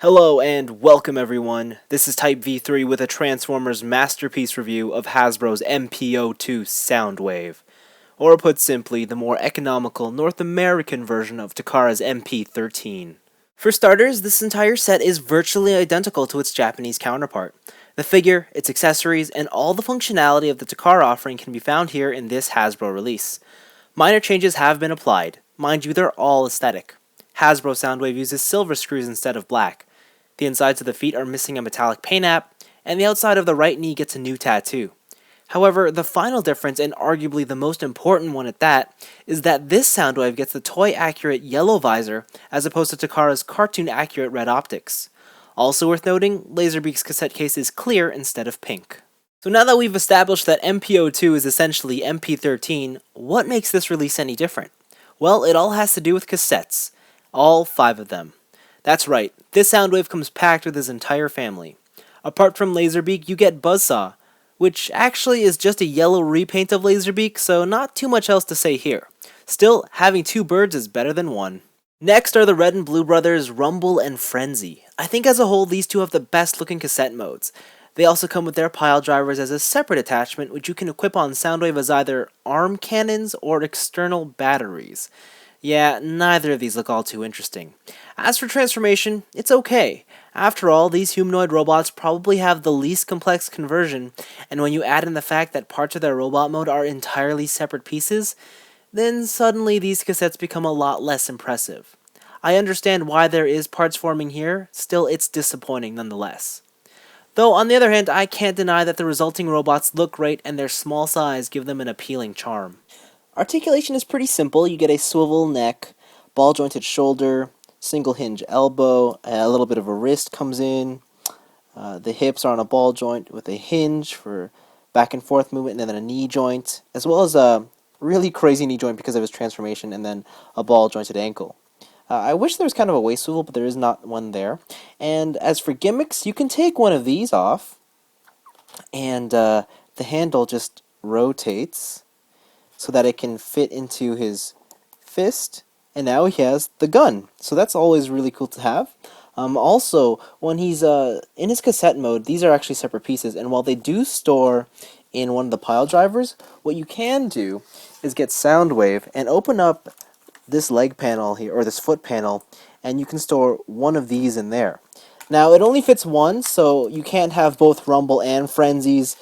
Hello and welcome everyone. This is Type V3 with a Transformers masterpiece review of Hasbro's MPO2 Soundwave. Or put simply, the more economical North American version of Takara's MP13. For starters, this entire set is virtually identical to its Japanese counterpart. The figure, its accessories, and all the functionality of the Takara offering can be found here in this Hasbro release. Minor changes have been applied. Mind you, they're all aesthetic. Hasbro Soundwave uses silver screws instead of black. The insides of the feet are missing a metallic paint app, and the outside of the right knee gets a new tattoo. However, the final difference, and arguably the most important one at that, is that this Soundwave gets the toy-accurate yellow visor as opposed to Takara's cartoon-accurate red optics. Also worth noting, Laserbeak's cassette case is clear instead of pink. So now that we've established that MPO2 is essentially MP13, what makes this release any different? Well, it all has to do with cassettes. All 5 of them. That's right, this Soundwave comes packed with his entire family. Apart from Laserbeak, you get Buzzsaw, which actually is just a yellow repaint of Laserbeak, so not too much else to say here. Still, having 2 birds is better than 1. Next are the Red and Blue brothers, Rumble and Frenzy. I think as a whole, these two have the best looking cassette modes. They also come with their pile drivers as a separate attachment, which you can equip on Soundwave as either arm cannons or external batteries. Yeah, neither of these look all too interesting. As for transformation, it's okay. After all, these humanoid robots probably have the least complex conversion, and when you add in the fact that parts of their robot mode are entirely separate pieces, then suddenly these cassettes become a lot less impressive. I understand why there is parts forming here, still it's disappointing nonetheless. Though on the other hand, I can't deny that the resulting robots look great and their small size give them an appealing charm. Articulation is pretty simple. You get a swivel neck, ball jointed shoulder, single hinge elbow, a little bit of a wrist comes in. The hips are on a ball joint with a hinge for back and forth movement, and then a knee joint, as well as a really crazy knee joint because of his transformation, and then a ball jointed ankle. I wish there was kind of a waist swivel, but there is not one there. And as for gimmicks, you can take one of these off, and the handle just rotates so that it can fit into his fist, and now he has the gun. So that's always really cool to have. Also, when he's in his cassette mode, these are actually separate pieces, and while they do store in one of the pile drivers, what you can do is get Soundwave and open up this leg panel here, or this foot panel, and you can store one of these in there. Now, it only fits one, so you can't have both Rumble and Frenzy's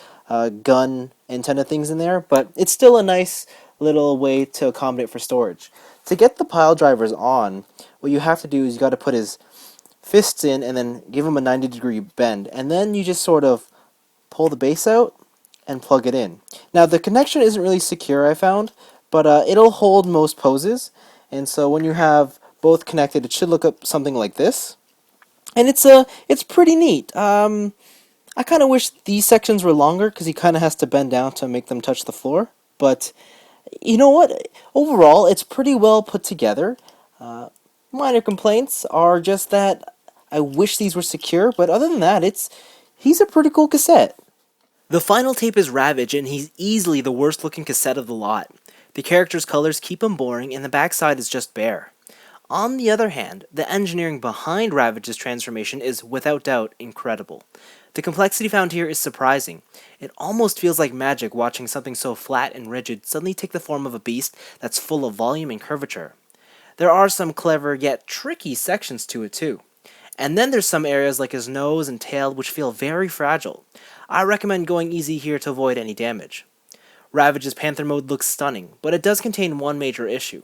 gun antenna things in there, but it's still a nice little way to accommodate for storage. To get the pile drivers on, what you have to do is you got to put his fists in and then give him a 90-degree bend, and then you just sort of pull the base out and plug it in. Now, the connection isn't really secure, I found, but it'll hold most poses, and so when you have both connected, it should look up something like this. And it's pretty neat. I kind of wish these sections were longer because he kind of has to bend down to make them touch the floor. But you know what? Overall, it's pretty well put together. Minor complaints are just that I wish these were secure, but other than that, he's a pretty cool cassette. The final tape is Ravage, and he's easily the worst looking cassette of the lot. The character's colors keep him boring, and the backside is just bare. On the other hand, the engineering behind Ravage's transformation is without doubt incredible. The complexity found here is surprising. It almost feels like magic watching something so flat and rigid suddenly take the form of a beast that's full of volume and curvature. There are some clever yet tricky sections to it too. And then there's some areas like his nose and tail which feel very fragile. I recommend going easy here to avoid any damage. Ravage's Panther mode looks stunning, but it does contain one major issue.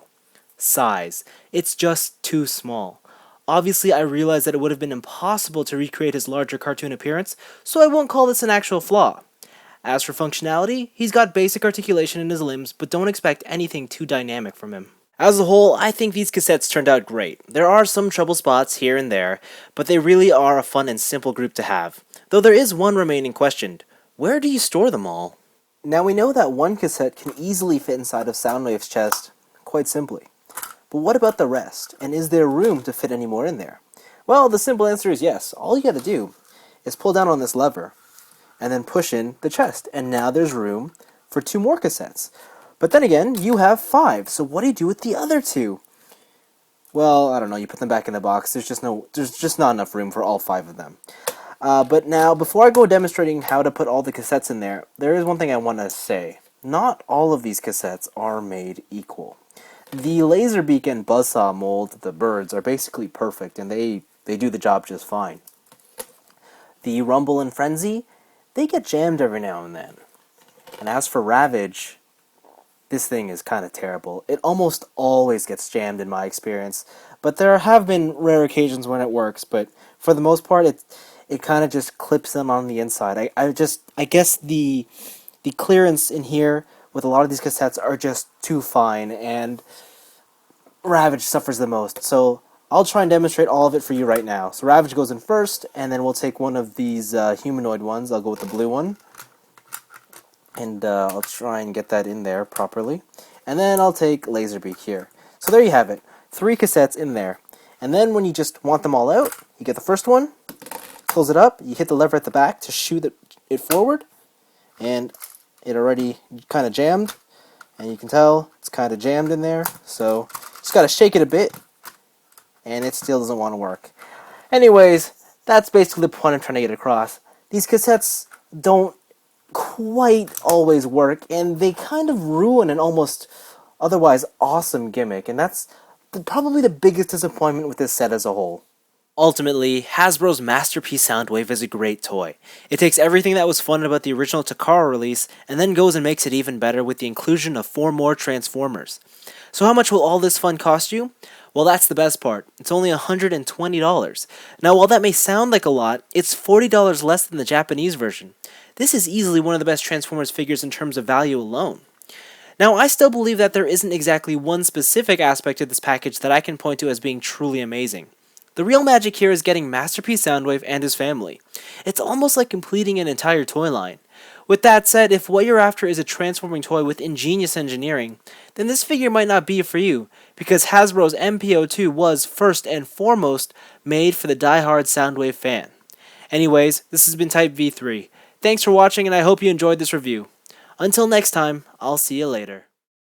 Size. It's just too small. Obviously, I realize that it would have been impossible to recreate his larger cartoon appearance, so I won't call this an actual flaw. As for functionality, he's got basic articulation in his limbs, but don't expect anything too dynamic from him. As a whole, I think these cassettes turned out great. There are some trouble spots here and there, but they really are a fun and simple group to have. Though there is one remaining question. Where do you store them all? Now we know that one cassette can easily fit inside of Soundwave's chest, quite simply. But what about the rest? And is there room to fit any more in there? Well, the simple answer is yes. All you gotta do is pull down on this lever and then push in the chest. And now there's room for 2 more cassettes. But then again, you have 5. So what do you do with the other 2? well, I don't know, you put them back in the box. There's just not enough room for all 5 of them. But now, before I go demonstrating how to put all the cassettes in there is one thing I want to say. Not all of these cassettes are made equal. The Laserbeak and Buzzsaw mold, the birds, are basically perfect, and they do the job just fine. The Rumble and Frenzy, they get jammed every now and then. And as for Ravage, this thing is kind of terrible. It almost always gets jammed in my experience, but there have been rare occasions when it works, but for the most part, it kind of just clips them on the inside. I guess the clearance in here with a lot of these cassettes are just too fine, and Ravage suffers the most. So I'll try and demonstrate all of it for you right now. So Ravage goes in first, and then we'll take one of these humanoid ones. I'll go with the blue one, and I'll try and get that in there properly. And then I'll take Laserbeak here. So there you have it. 3 cassettes in there. And then when you just want them all out, you get the first one, close it up, you hit the lever at the back to shoot it forward, and it already kind of jammed, and you can tell it's kind of jammed in there, so just got to shake it a bit, and it still doesn't want to work. Anyways, that's basically the point I'm trying to get across. These cassettes don't quite always work, and they kind of ruin an almost otherwise awesome gimmick, and that's probably the biggest disappointment with this set as a whole. Ultimately, Hasbro's Masterpiece Soundwave is a great toy. It takes everything that was fun about the original Takara release and then goes and makes it even better with the inclusion of 4 more Transformers. So how much will all this fun cost you? Well, that's the best part. It's only $120. Now, while that may sound like a lot, it's $40 less than the Japanese version. This is easily one of the best Transformers figures in terms of value alone. Now, I still believe that there isn't exactly one specific aspect of this package that I can point to as being truly amazing. The real magic here is getting Masterpiece Soundwave and his family. It's almost like completing an entire toy line. With that said, if what you're after is a transforming toy with ingenious engineering, then this figure might not be for you, because Hasbro's MPO2 was, first and foremost, made for the die-hard Soundwave fan. Anyways, this has been Type V3. Thanks for watching, and I hope you enjoyed this review. Until next time, I'll see you later.